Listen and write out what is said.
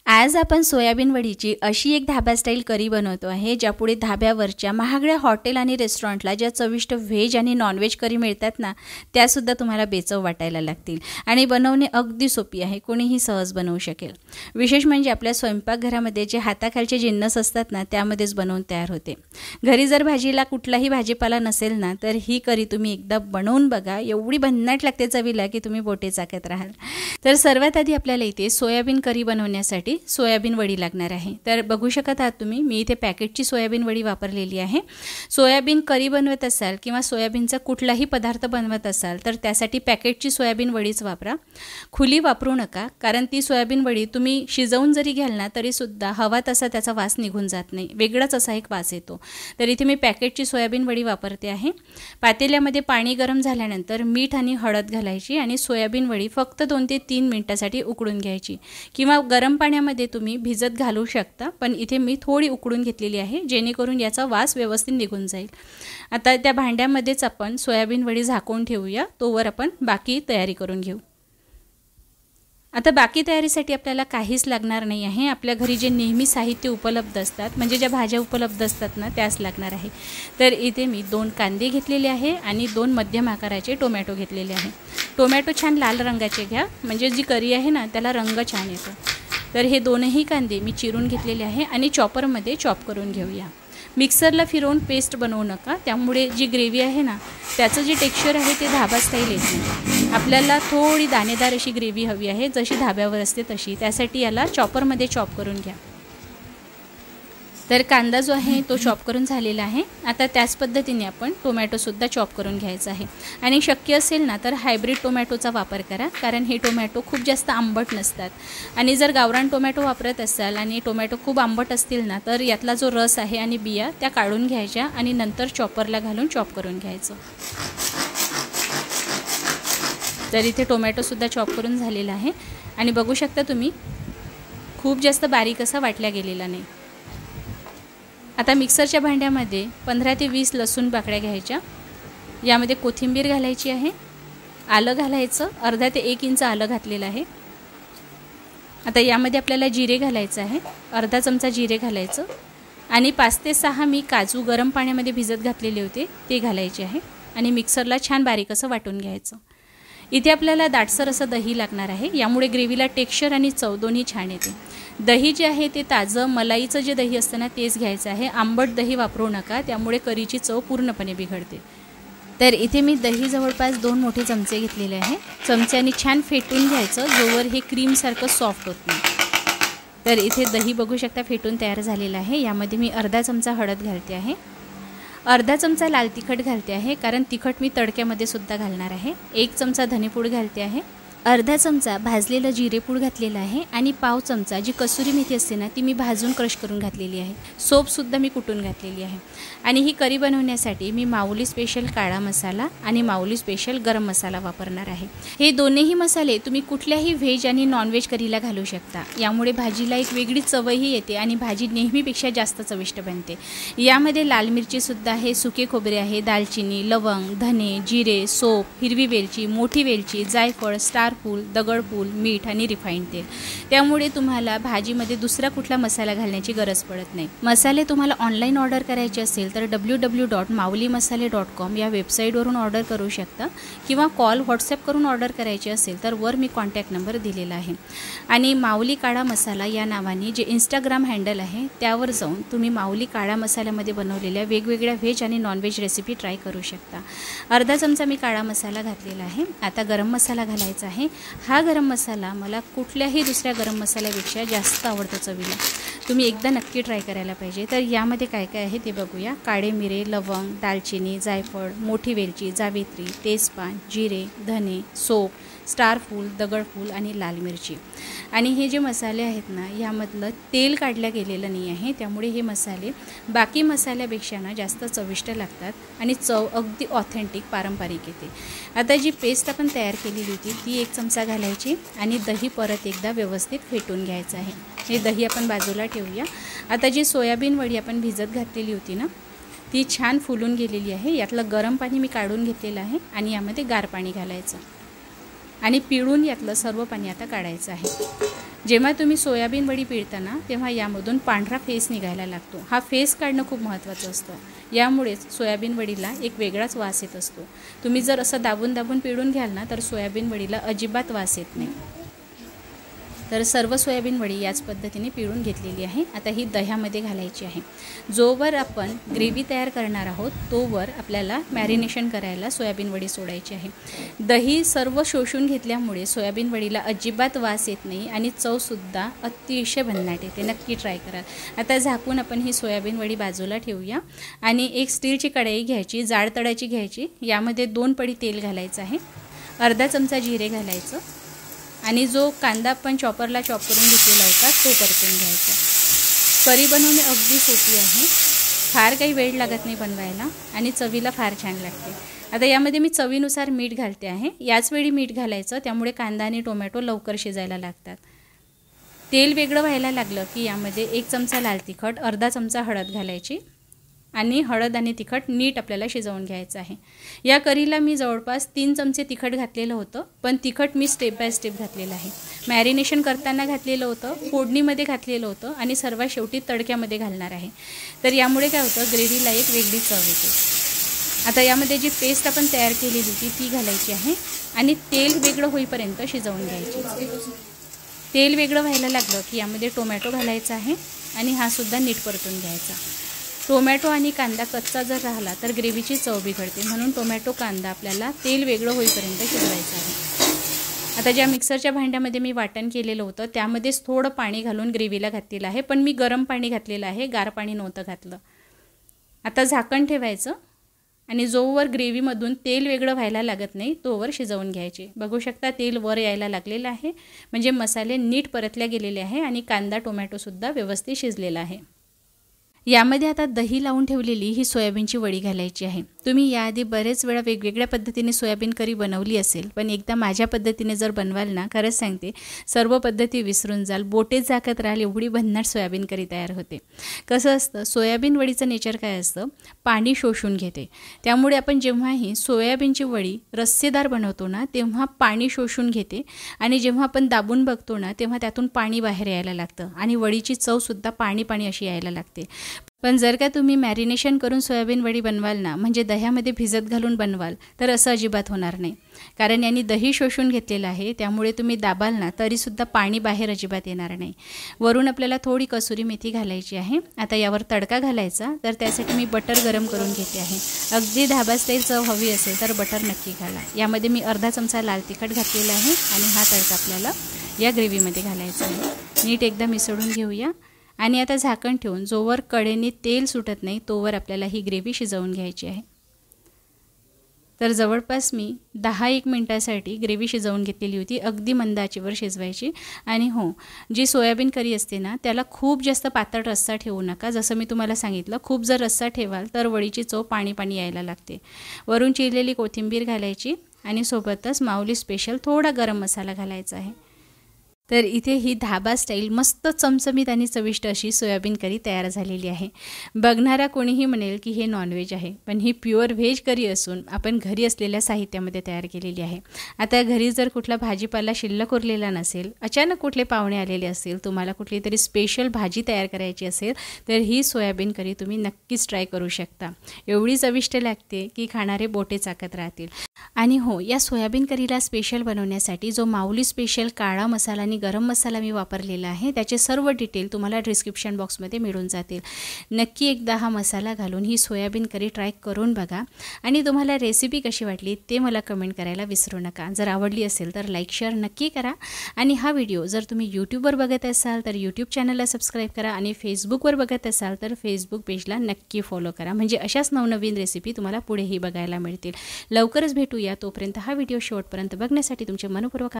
आज आपण सोयाबीन वडीची अशी एक धाबा स्टाईल करी बनवतो आहे, ज्यापुढे धाब्यावरच्या महागड्या हॉटेल आणि रेस्टॉरंटला ज्या चविष्ट व्हेज आणि नॉनव्हेज करी मिळतात ना, त्यासुद्धा तुम्हाला बेचव वाटायला लागतील आणि बनवणे अगदी सोपी आहे, कोणीही सहज बनवू शकेल। विशेष म्हणजे आपल्या स्वयंपाकघरामध्ये जे हाताखालचे जिन्नस असतात ना, त्यामध्येच बनवून तयार होते। घरी जर भाजीला कुठलाही भाजीपाला नसेल ना, तर ही करी तुम्ही एकदा बनवून बघा, एवढी भन्नाट लागते चवीला की तुम्ही बोटे चाकत राहाल। तर सर्वात आधी आपल्याला इथे सोयाबीन करी बनवण्यासाठी सोयाबीन वडी लागणार आहे। तर बघू शकत आहात तुम्ही, मी इथे पॅकेटची सोयाबीन वडी वापरलेली आहे। सोयाबीन करी बनवत असाल किंवा सोयाबीनचा कुठलाही पदार्थ बनवत असाल तर त्यासाठी पॅकेटची सोयाबीन वडीच वापरा, खुली वापरू नका, कारण ती सोयाबीन वडी तुम्ही शिजवून जरी घ्याल ना तरी सुद्धा हवा तसा त्याचा वास निघून जात नाही, वेगळाच असा एक वास येतो। तर इथे मी पॅकेटची सोयाबीन वडी वापरते आहे। पातेल्यामध्ये पाणी गरम झाल्यानंतर मीठ आणि हळद घालायची आणि सोयाबीन वडी फक्त 2 ते 3 मिनिटांसाठी उकळून घ्यायची, किंवा गरम पाण्यामध्ये तुम्ही भिजत घालू शकता, पण इथे मी थोडी उकळून घेतलेली आहे जेणेकरून याचा वास व्यवस्थित निघून जाईल। आता त्या भांड्यामध्येच आपण सोयाबीन वडी झाकून ठेवूया, तोवर आपण बाकी तयारी करून घेऊ। आता बाकी तयारीसाठी आपल्याला काहीच लागणार नाही आहे, आपल्या घरी जे नेहमी साहित्य उपलब्ध असतात, म्हणजे ज्या भाज्या उपलब्ध असतात ना त्याच लागणार आहे। तर इथे मी 2 कांदे घेतलेले आहे आणि 2 मध्यम आकाराचे टोमॅटो घेतलेले आहे। टोमॅटो छान लाल रंगाचे घ्या, म्हणजे जी करी आहे ना त्याला रंग छान येतो। तर हे दोनही कांदे मी चिरून घेतलेले आहे आणि चॉपरमध्ये चॉप करून घेऊया। मिक्सरला फिरवून पेस्ट बनवू नका, त्यामुळे जी ग्रेव्ही आहे ना त्याचं जे टेक्स्चर आहे ते धाबा स्टाईल येत नाही। आपल्याला थोडी दाणेदार अशी ग्रेव्ही हवी आहे, जशी धाब्यावर असते तशी, त्यासाठी याला चॉपरमध्ये चॉप करून घ्या। तर कांदा जो आहे तो चॉप करून झालेला आहे। आता त्याच पद्धतीने आपण टोमॅटोसुद्धा चॉप करून घ्यायचा आहे आणि शक्य असेल ना तर हायब्रिड टोमॅटोचा वापर करा, कारण हे टोमॅटो खूप जास्त आंबट नसतात। आणि जर गावरान टोमॅटो वापरत असाल आणि टोमॅटो खूप आंबट असतील ना तर यातला जो रस आहे आणि बिया त्या काढून घ्यायच्या आणि नंतर चॉपरला घालून चॉप करून घ्यायचं। तर इथे टोमॅटोसुद्धा चॉप करून झालेला आहे आणि बघू शकता तुम्ही, खूप जास्त बारीक असा वाटला गेलेला नाही। आता मिक्सरच्या भांड्यामध्ये 15 ते 20 लसूण पाकळ्या घ्यायच्या, यामध्ये कोथिंबीर घालायची आहे, आलं घालायचं, अर्धा ते 1 इंच आलं घातलेलं आहे। आता यामध्ये आपल्याला जिरे घालायचं आहे, अर्धा चमचा जिरे घालायचं आणि 5 ते 6 मी काजू गरम पाण्यामध्ये भिजत घातलेले होते ते घालायचे आहे आणि मिक्सरला छान बारीक असं वाटून घ्यायचं। इथे आपल्याला दाटसर असं दही लागणार आहे, यामुळे ग्रेव्हीला टेक्स्चर आणि चव दोन्ही छान येते। दही जे आहे ते ताजं मलाईचं जे दही असतं ना तेच घ्यायचं आहे, आंबट दही वापरू नका, त्यामुळे करीची चव पूर्णपणे बिघडते। तर इथे मी दही जवळपास 2 मोठे चमचे घेतलेले आहे, चमच्याने छान फेटून घ्यायचं जोवर हे क्रीमसारखं सॉफ्ट होत नाही। तर इथे दही बघू शकता फेटून तयार झालेलं आहे। यामध्ये मी अर्धा चमचा हळद घालते आहे, अर्धा चमचा लाल तिखट घालते आहे, कारण तिखट मी तडक्यामध्ये सुद्धा घालणार आहे, 1 चमचा धनेपूड घालते आहे, अर्धा चमचा भाजलेलं जिरेपूड घातलेलं आहे आणि पाव चमचा जी कसुरी मेथी असते ना ती मी भाजून क्रश करून घातलेली आहे, सोपसुद्धा मी कुटून घातलेली आहे। आणि ही करी बनवण्यासाठी मी माऊली स्पेशल काळा मसाला आणि माऊली स्पेशल गरम मसाला वापरणार आहे। हे दोन्ही मसाले तुम्ही कुठल्याही व्हेज आणि नॉनव्हेज करीला घालू शकता, यामुळे भाजीला एक वेगळी चवही येते आणि भाजी नेहमीपेक्षा जास्त चविष्ट बनते। यामध्ये लाल मिरचीसुद्धा आहे, सुके खोबरे आहे, दालचिनी, लवंग, धने, जिरे, सोप, हिरवी वेलची, मोठी वेलची, जायफळ, स्टार फूल, दगडफूल, मीठ आणि रिफाइंड तेल, त्यामुळे तुम्हाला भाजीमध्ये दुसरा कुठला मसाला घालण्याची गरज पडत नाही। मसाले तुम्हाला ऑनलाईन ऑर्डर करायचे असेल तर www.maulimasale.com या वेबसाईटवरून ऑर्डर करू शकता, किंवा कॉल व्हॉट्सॲप करून ऑर्डर करायची असेल तर वर मी कॉन्टॅक्ट नंबर दिलेला आहे। आणि माऊली काळा मसाला या नावाने जे इंस्टाग्राम हँडल आहे त्यावर जाऊन तुम्ही माऊली काळा मसाल्यामध्ये बनवलेल्या वेगवेगळ्या व्हेज आणि नॉनव्हेज रेसिपी ट्राय करू शकता। अर्धा चमचा मी काळा मसाला घातलेला आहे। आता गरम मसाला घालायचा आहे। हा गरम मसाला मला कुठल्याही दुसऱ्या गरम मसाल्यापेक्षा जास्त आवडतो चवीला, तुम्ही एकदा नक्की ट्राय करायला पाहिजे। तर यामध्ये काय काय आहे ते बघूया। काळे मिरे, लवंग, दालचिनी, जायफळ, मोठी वेलची, जावित्री, तेजपान, जिरे, धने, सोप, स्टार फूल, दगडफूल आणि लाल मिरची। आणि हे जे मसाले आहेत ना यामधलं तेल काढलं गेलेलं नाही आहे, त्यामुळे हे मसाले बाकी मसाल्यापेक्षा ना जास्त चविष्ट लागतात आणि चव अगदी ऑथेंटिक पारंपरिक येते। आता जी पेस्ट आपण तयार केलेली होती ती 1 चमचा घालायची आणि दही परत एकदा व्यवस्थित फेटून घ्यायचं आहे। हे दही आपण बाजूला ठेवूया। आता जी सोयाबीन वडी आपण भिजत घातलेली होती ना ती छान फुलून गेलेली आहे, यातलं गरम पाणी मी काढून घेतलेलं आहे आणि यामध्ये गार पाणी घालायचं आणि पिळून यातलं सर्व पाणी आता काढायचं आहे। जेव्हा तुम्ही सोयाबीन वडी पिळताना तेव्हा यामधून पांढरा फेस निघायला लागतो. हा फेस काढणं खूप महत्त्वाचं असतं. यामुळेच सोयाबीन वडीला एक वेगळाच वास येत असतो. तुम्ही जर असं दाबून दाबून पिळून घ्याल ना तर सोयाबीन वडीला अजिबात वास येत नाही. तर सर्व सोयाबीन वडी याच पद्धतीने पिळून घेतलेली आहे. आता ही दह्यामध्ये घालायची आहे. जोवर आपण ग्रेव्ही तयार करणार आहोत तोवर आपल्याला मॅरिनेशन करायला सोयाबीन वडी सोडायची आहे. दही सर्व शोषून घेतल्यामुळे सोयाबीन वडीला अजिबात वास येत नाही आणि चवसुद्धा अतिशय भन्नाट येते. नक्की ट्राय करा. आता झाकून आपण ही सोयाबीन वडी बाजूला ठेवूया आणि एक स्टीलची कढई घ्यायची, जाड तळाची घ्यायची. यामध्ये 2 पडी तेल घालायचं आहे, अर्धा चमचा जिरे घालायचं आणि जो कांदा आपण चॉपरला चॉप करून घेतलेला होता तो परतून घ्यायचा. करी बनवणे अगदी सोपी आहे, फार काही वेळ लागत नाही बनवायला आणि चवीला फार छान लागते. आता यामध्ये मी चवीनुसार मीठ घालते आहे. याच वेळी मीठ घालायचं, त्यामुळे कांदा आणि टोमॅटो लवकर शिजायला लागतात. तेल वेगळं व्हायला लागलं की यामध्ये 1 चमचा लाल तिखट, अर्धा चमचा हळद घालायची आणि हळद आणि तिखट नीट आपल्याला शिजवून घ्यायचं आहे. या करीला मी जवळपास 3 चमचे तिखट घातलेलं होतं, पण तिखट मी स्टेप बाय स्टेप घातलेलं आहे. मॅरिनेशन करताना घातलेलं होतं, फोडणीमध्ये घातलेलं होतं आणि सर्वात शेवटी तडक्यामध्ये घालणार आहे. तर यामुळे काय होतं, ग्रेव्हीला एक वेगळी चव येते. आता यामध्ये जी पेस्ट आपण तयार केलेली होती ती घालायची आहे आणि तेल वेगळं होईपर्यंत शिजवून घ्यायची. तेल वेगळं व्हायला लागलं की यामध्ये टोमॅटो घालायचा आहे आणि हा सुद्धा नीट परतून घ्यायचा. टोमॅटो आणि कांदा कच्चा जर राहिला तर ग्रेव्हीची चव बिघडते, म्हणून टोमॅटो कांदा आपल्याला तेल वेगळं होईपर्यंत शिजवायचं आहे. आता ज्या मिक्सरच्या भांड्यामध्ये मी वाटण केलेलं होतं त्यामध्येच थोडं पाणी घालून ग्रेव्हीला घातलेलं आहे, पण मी गरम पाणी घातलेलं आहे, गार पाणी नव्हतं घातलं. आता झाकण ठेवायचं आणि जोवर ग्रेव्हीमधून तेल वेगळं व्हायला लागत नाही तोवर शिजवून घ्यायचे. बघू शकता तेल वर यायला लागलेलं आहे, म्हणजे मसाले नीट परतल्या गेलेले आहे आणि कांदा टोमॅटोसुद्धा व्यवस्थित शिजलेला आहे. यामध्ये आता दही लावून ठेवलेली ही सोयाबीनची वडी घालायची आहे. तुम्ही याआधी बरेच वेळा वेगवेगळ्या पद्धतीने सोयाबीन करी बनवली असेल, पण एकदा माझ्या पद्धतीने जर बनवाल ना, खरंच सांगते सर्व पद्धती विसरून जाल, बोटेच झाकत राहाल, एवढी भन्नाट सोयाबीन करी तयार होते. कसं असतं, सोयाबीन वडीचं नेचर काय असतं, पाणी शोषून घेते. त्यामुळे आपण जेव्हाही सोयाबीनची वडी रस्सेदार बनवतो ना तेव्हा पाणी शोषून घेते आणि जेव्हा आपण दाबून बघतो ना तेव्हा त्यातून पाणी बाहेर यायला लागतं आणि वडीची चवसुद्धा पाणी पाणी अशी यायला लागते. पण जर का तुम्ही मॅरिनेशन करून सोयाबीन वडी बनवाल ना, म्हणजे दह्यामध्ये भिजत घालून बनवाल तर असं अजिबात होणार नाही, कारण यांनी दही शोषून घेतलेलं आहे. त्यामुळे तुम्ही दाबाल ना तरीसुद्धा पाणी बाहेर अजिबात येणार नाही. वरून आपल्याला थोडी कसुरी मेथी घालायची आहे. आता यावर तडका घालायचा, तर त्यासाठी मी बटर गरम करून घेते आहे. अगदी धाबा स्टाईल चव हवी असेल तर बटर नक्की घाला. यामध्ये मी अर्धा चमचा लाल तिखट घातलेला आहे आणि हा तडका आपल्याला या ग्रेव्हीमध्ये घालायचा आहे. नीट एकदा मिसळून घेऊया आणि आता झाकण ठेवून जोवर कडेने तेल सुटत नाही तोवर आपल्याला ही ग्रेव्ही शिजवून घ्यायची आहे. तर जवळपास मी 10-1 मिनिटासाठी ग्रेव्ही शिजवून घेतलेली होती. अगदी मंद आचेवर शिजवायची. आणि हो, जी सोयाबीन करी असते ना त्याला खूप जास्त पातळ रस्सा ठेवू नका. जसं मी तुम्हाला सांगितलं, खूप जर रस्सा ठेवाल तर वडीची चव पाणी पाणी यायला लागते. वरून चिरलेली कोथिंबीर घालायची आणि सोबतच माऊली स्पेशल थोडा गरम मसाला घालायचा आहे. तर इथे ही धाबा स्टाईल मस्त चमचमीत आणि चविष्ट अशी सोयाबीन करी तयार झालेली आहे. बघणारा कोणीही म्हणेल की हे नॉनव्हेज आहे, पण ही प्युअर व्हेज करी असून आपण घरी असलेल्या साहित्यामध्ये तयार केलेली आहे. आता घरी जर कुठला भाजीपाला शिल्लक उरलेला नसेल, अचानक कुठले पाहुणे आलेले असेल, तुम्हाला कुठली तरी स्पेशल भाजी तयार करायची असेल तर ही सोयाबीन करी तुम्ही नक्कीच ट्राय करू शकता. एवढी चविष्ट लागते की खाणारे बोटे चाकत राहतील. आणि हो, या सोयाबीन करीला स्पेशल बनवण्यासाठी जो माऊली स्पेशल काळा मसाला आणि गरम मसाला मी वापरलेला आहे त्याचे सर्व डिटेल तुम्हाला डिस्क्रिप्शन बॉक्समध्ये मिळून जातील. नक्की एकदा हा मसाला घालून ही सोयाबीन करी ट्राय करून बघा आणि तुम्हाला रेसिपी कशी वाटली ते मला कमेंट करायला विसरू नका. जर आवडली असेल तर लाईक शेअर नक्की करा आणि हा व्हिडिओ जर तुम्ही यूट्यूबवर बघत असाल तर यूट्यूब चॅनलला सबस्क्राईब करा आणि फेसबुकवर बघत असाल तर फेसबुक पेजला नक्की फॉलो करा, म्हणजे अशाच नवनवीन रेसिपी तुम्हाला पुढेही बघायला मिळतील. लवकरच भेटूया. तोपर्यंत हा व्हिडिओ शेवटपर्यंत बघण्यासाठी तुमचे मनपूर्वक